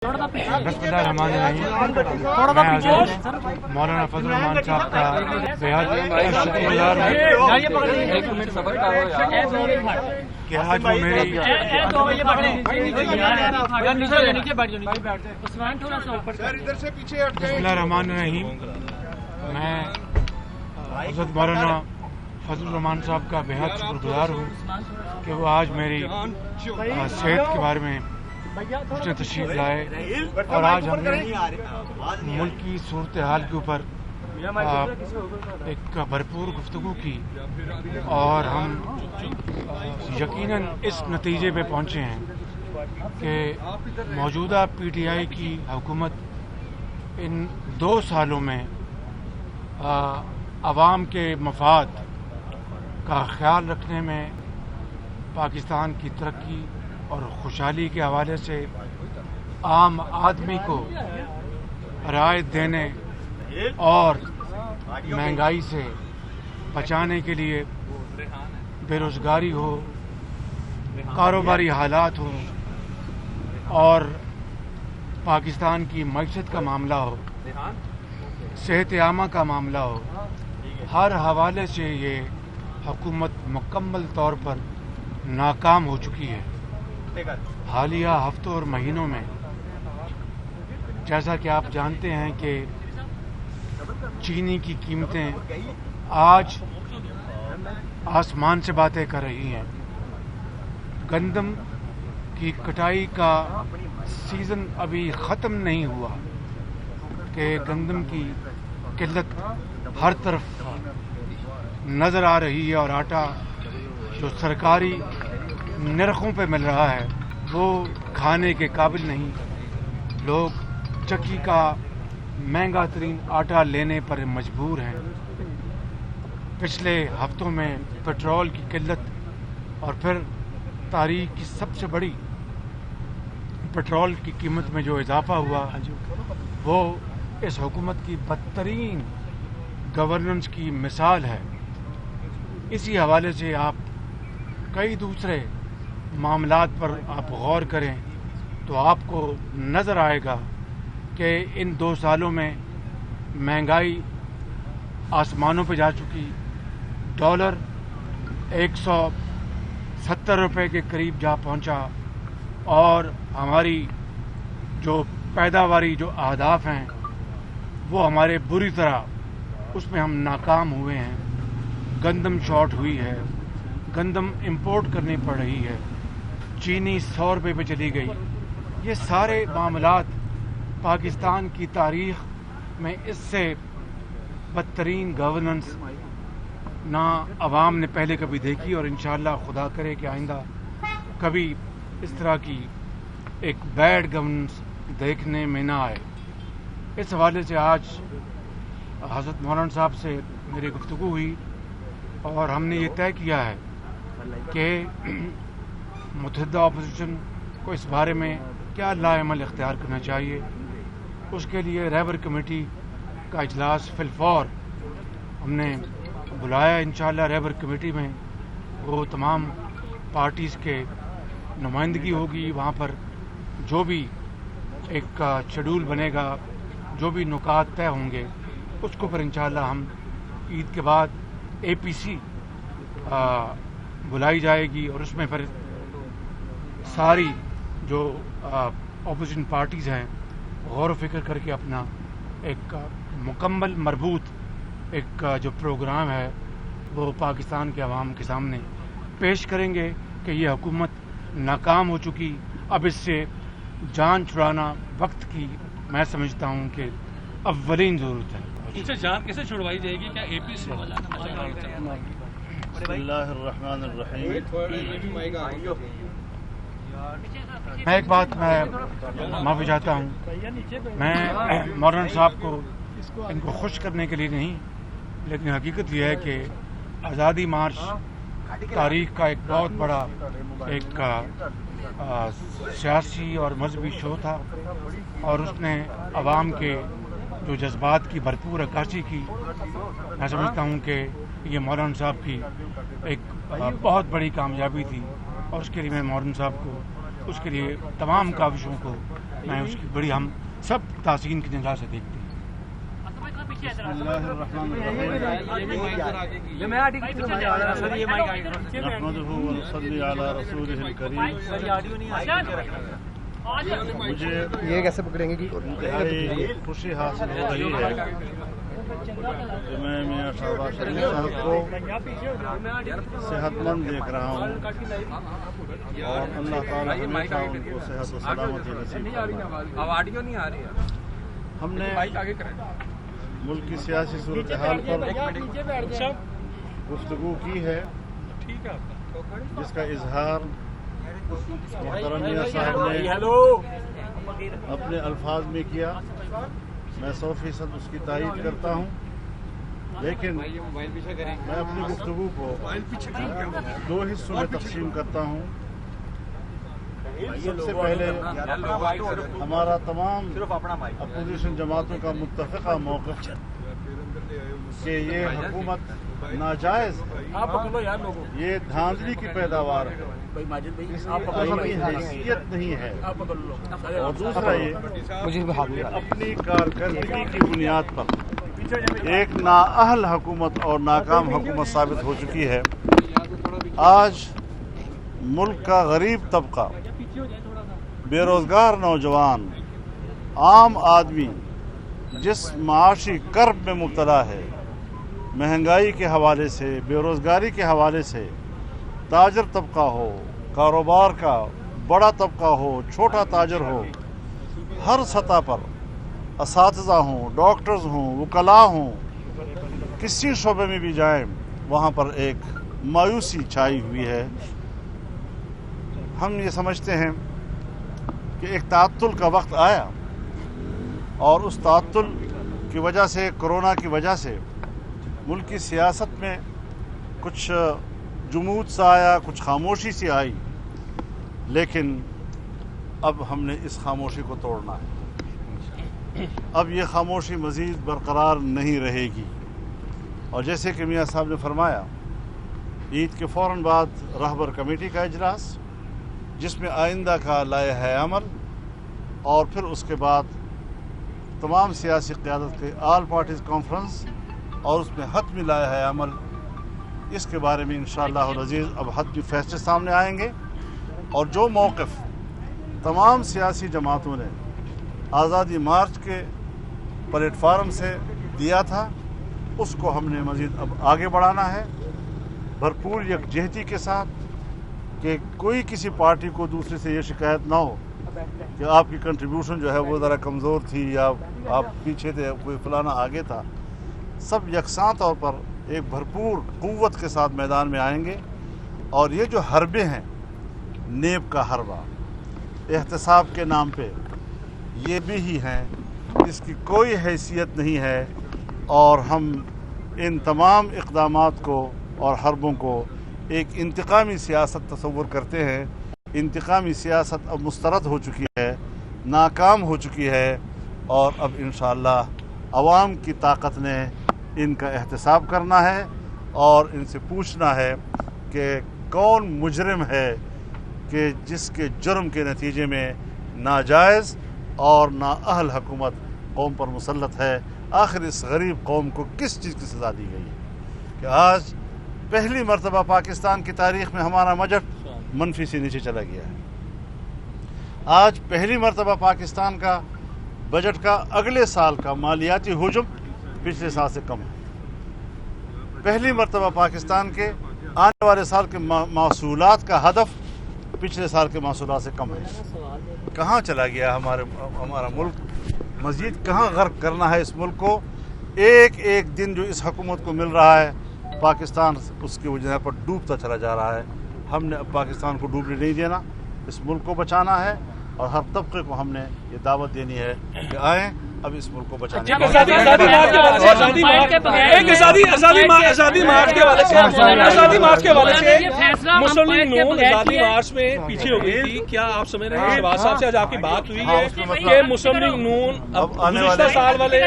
बिस्मिल्लाहिर्रहमानिर्रहीम। मैं मौलाना फजल रहमान साहब का बेहद शुक्रगुजार हूँ कि आज वो मेरी बिस्मिल्लाहिर्रहमानिर्रहीम। मैं हज़रत मौलाना फजल रहमान साहब का बेहद शुक्रगुजार हूँ कि वो आज मेरी सेहत के बारे में उसने तशरीफ लाए और आज हमने मुल्क की सूरत हाल के ऊपर एक भरपूर गुफ्तगू की और हम यकीनन इस नतीजे पे पहुंचे हैं कि मौजूदा पीटीआई की हुकूमत इन 2 सालों में अवाम के मफाद का ख्याल रखने में पाकिस्तान की तरक्की और खुशहाली के हवाले से आम आदमी को राहत देने और महंगाई से बचाने के लिए बेरोज़गारी हो, कारोबारी हालात हो और पाकिस्तान की मईशत का मामला हो, सेहत आमा का मामला हो, हर हवाले से ये हुकूमत मुकम्मल तौर पर नाकाम हो चुकी है। हालिया हफ्तों और महीनों में जैसा कि आप जानते हैं कि चीनी की कीमतें आज आसमान से बातें कर रही हैं। गंदम की कटाई का सीज़न अभी ख़त्म नहीं हुआ कि गंदम की किल्लत हर तरफ नज़र आ रही है और आटा जो सरकारी नरखों पे मिल रहा है वो खाने के काबिल नहीं। लोग चक्की का महंगा तरीन आटा लेने पर मजबूर हैं। पिछले हफ्तों में पेट्रोल की किल्लत और फिर तारीख की सबसे बड़ी पेट्रोल की कीमत में जो इजाफा हुआ वो इस हुकूमत की बदतरीन गवर्नेंस की मिसाल है। इसी हवाले से आप कई दूसरे मामलात पर आप गौर करें तो आपको नज़र आएगा कि इन 2 सालों में महंगाई आसमानों पर जा चुकी। डॉलर 170 रुपए के करीब जा पहुंचा और हमारी जो पैदावारी जो अहदाफ हैं वो हमारे बुरी तरह उसमें हम नाकाम हुए हैं। गंदम शॉर्ट हुई है, गंदम इंपोर्ट करनी पड़ रही है, चीनी 100 रुपये पे चली गई। ये सारे मामलात पाकिस्तान की तारीख में इससे बदतरीन गवर्नेंस ना अवाम ने पहले कभी देखी और इंशाअल्लाह खुदा करे कि आइंदा कभी इस तरह की एक बैड गवर्नेंस देखने में ना आए। इस हवाले से आज हज़रत मौलाना साहब से मेरी गुफ्तगू हुई और हमने ये तय किया है कि मुतहद्दा अपोजिशन को इस बारे में क्या लाएमल इख्तियार करना चाहिए। उसके लिए रहबर कमेटी का इजलास फिलफौर हमने बुलाया। इंशाअल्लाह रहबर कमेटी में वो तमाम पार्टीज़ के नुमाइंदगी होगी। वहाँ पर जो भी एक शेड्यूल बनेगा, जो भी नुकात तय होंगे उसको पर इंशाअल्लाह हम ईद के बाद APC बुलाई जाएगी और उसमें फिर सारी जो अपोजिशन पार्टीज़ हैं गौर फिक्र करके अपना एक मुकम्मल मरबूत एक जो प्रोग्राम है वो पाकिस्तान के अवाम के सामने पेश करेंगे कि ये हुकूमत नाकाम हो चुकी। अब इससे जान छुड़ाना वक्त की मैं समझता हूँ कि अव्वलीन ज़रूरत है। इससे जान कैसे छुड़वाई जाएगी? क्या APC मैं एक बात मैं माफ़ी चाहता हूँ। मैं मौलाना साहब को इनको खुश करने के लिए नहीं, लेकिन हकीकत यह है कि आज़ादी मार्च तारीख का एक बहुत बड़ा एक सियासी और मजहबी शो था और उसने अवाम के जो जज्बात की भरपूर अक्कासी की। मैं समझता हूँ कि ये मौलाना साहब की एक बहुत बड़ी कामयाबी थी और उसके लिए मैं मौलाना साहब को उसके लिए तमाम काविशों को میں اس کی بڑی ہم سب تحسین کی نگاہ سے دیکھتے ہیں. نحمده ونصلي على رسوله الكريم. مجھے یہ کیسے پکڑیں گے کہ انتہائی خوشی حاصل ہو رہی ہے کہ میں میاں شہباز شریف صاحب کو صحت مند دیکھ رہا ہوں اور اللہ تعالیٰ ہمیشہ ان کو صحت و سلامتی نصیب فرمائے. ہم نے ملک کی سیاسی صورتحال پر گفتگو کی ہے جس کا اظہار محترم میاں صاحب نے اپنے الفاظ میں کیا. میں 100% اس کی تائید کرتا ہوں، لیکن میں اپنی گفتگو کو 2 حصوں میں تقسیم کرتا ہوں. سب سے پہلے ہمارا تمام اپوزیشن جماعتوں کا متفقہ موقف کہ یہ حکومت ناجائز ہے، یہ دھاندلی کی پیداوار ہے، اس کی آئینی حیثیت نہیں ہے. اور دوسرا یہ اپنی کارکردگی کی بنیاد پر ایک نااہل حکومت اور ناکام حکومت ثابت ہو چکی ہے. آج ملک کا غریب طبقہ، بے روزگار نوجوان، عام آدمی جس معاشی کرب میں مبتلا ہے، مہنگائی کے حوالے سے، بے روزگاری کے حوالے سے، تاجر طبقہ ہو، کاروبار کا بڑا طبقہ ہو، چھوٹا تاجر ہو، ہر سطح پر اساتذہ ہوں، ڈاکٹرز ہوں، وکلاء ہوں، کسی شعبے میں بھی جائیں وہاں پر ایک مایوسی چھائی ہوئی ہے. ہم یہ سمجھتے ہیں کہ ایک تعطل کا وقت آیا اور اس تعطل کی وجہ سے، کرونا کی وجہ سے ملک کی سیاست میں کچھ جمود سا آیا، کچھ خاموشی سی آئی، لیکن اب ہم نے اس خاموشی کو توڑنا ہے. اب یہ خاموشی مزید برقرار نہیں رہے گی. اور جیسے کہ میاں صاحب نے فرمایا، عید کے فوراً بعد رہبر کمیٹی کا اجلاس جس میں آئندہ کا لائحہ عمل اور پھر اس کے بعد تمام سیاسی قیادت کے آل پارٹیز کانفرنس اور اس میں حتمی لائحہ عمل، اس کے بارے میں انشاءاللہ العزیز اب حتمی فیصلے سامنے آئیں گے. اور جو موقف تمام سیاسی جماعتوں نے آزادی مارچ کے پلیٹ فارم سے دیا تھا، اس کو ہم نے مزید اب آگے بڑھانا ہے، بھرپور یکجہتی کے ساتھ، کہ کوئی کسی پارٹی کو دوسرے سے یہ شکایت نہ ہو کہ آپ کی کنٹریبیوشن جو ہے وہ ذرا کمزور تھی یا آپ پیچھے تھے، کوئی فلانا آگے تھا. سب یکساں طور پر ایک بھرپور قوت کے ساتھ میدان میں آئیں گے. اور یہ جو حربے ہیں، نیب کا حربہ، احتساب کے نام پہ، یہ بھی ہی ہیں، اس کی کوئی حیثیت نہیں ہے. اور ہم ان تمام اقدامات کو اور حربوں کو ایک انتقامی سیاست تصور کرتے ہیں. انتقامی سیاست اب مسترد ہو چکی ہے، ناکام ہو چکی ہے، اور اب انشاءاللہ عوام کی طاقت نے ان کا احتساب کرنا ہے اور ان سے پوچھنا ہے کہ کون مجرم ہے کہ جس کے جرم کے نتیجے میں ناجائز اور نااہل حکومت قوم پر مسلط ہے. آخر اس غریب قوم کو کس چیز کی سزا دی گئی ہے کہ آج پہلی مرتبہ پاکستان کی تاریخ میں ہمارا بجٹ منفی سے نیچے چلا گیا ہے. آج پہلی مرتبہ پاکستان کا بجٹ کا اگلے سال کا مالیاتی حجم پچھلے سال سے کم ہے. پہلی مرتبہ پاکستان کے آنے والے سال کے محصولات کا ہدف پچھلے سال کے محصولات سے کم ہے. کہاں چلا گیا ہمارا ملک؟ مزید کہاں غرق کرنا ہے اس ملک کو؟ ایک ایک دن جو اس حکومت کو مل رہا ہے، پاکستان اس کی وجہ پر ڈوبتا چلا جا رہا ہے. ہم نے اب پاکستان کو ڈوبنے نہیں دینا، اس ملک کو بچانا ہے. اور ہر طبقے کو ہم نے یہ دعوت دینی ہے کہ آئیں अब इस मुल्क को बचाने आज़ादी मार्च के हवाले से मुस्लिम लीग नून आज़ादी मार्च में पीछे हो गई थी। क्या आप समझ रहे हैं शहबाज साहब से आज आपकी बात हुई है कि मुस्लिम लीग नून अब गुज़िश्ता साल वाले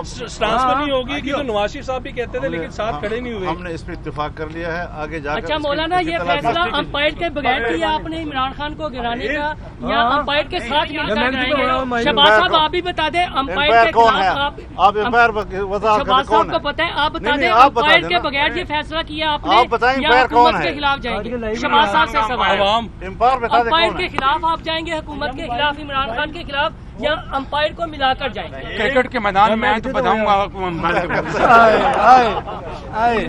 स्टांस पर नहीं होगी, क्योंकि नवाज शरीफ साहब भी कहते थे लेकिन साथ खड़े नहीं हुए। हमने इस पर इत्तेफाक कर लिया है, आगे जाकर अच्छा मौलाना, ये फैसला अंपायर के बगैर किया आपने इमरान खान को गिराने का या अंपायर के साथ मिलकर कराएंगे? शहबाज साहब आप भी बता दें अंपायर के कौन है? खिलाफ आप एम्पायर शहबाज साहब को पता है, आप बता दें अंपायर के बगैर ये फैसला किया आपने आप बताएं या एम्पायर कौन हुकूमत है? के खिलाफ जाएंगे? शहबाज साहब से सवाल, एम्पायर बता दें अंपायर कौन के है? खिलाफ आप जाएंगे, हुकूमत के खिलाफ, इमरान खान के खिलाफ, या अंपायर को मिलाकर जाएंगे? क्रिकेट के मैदान में तो बताऊंगा।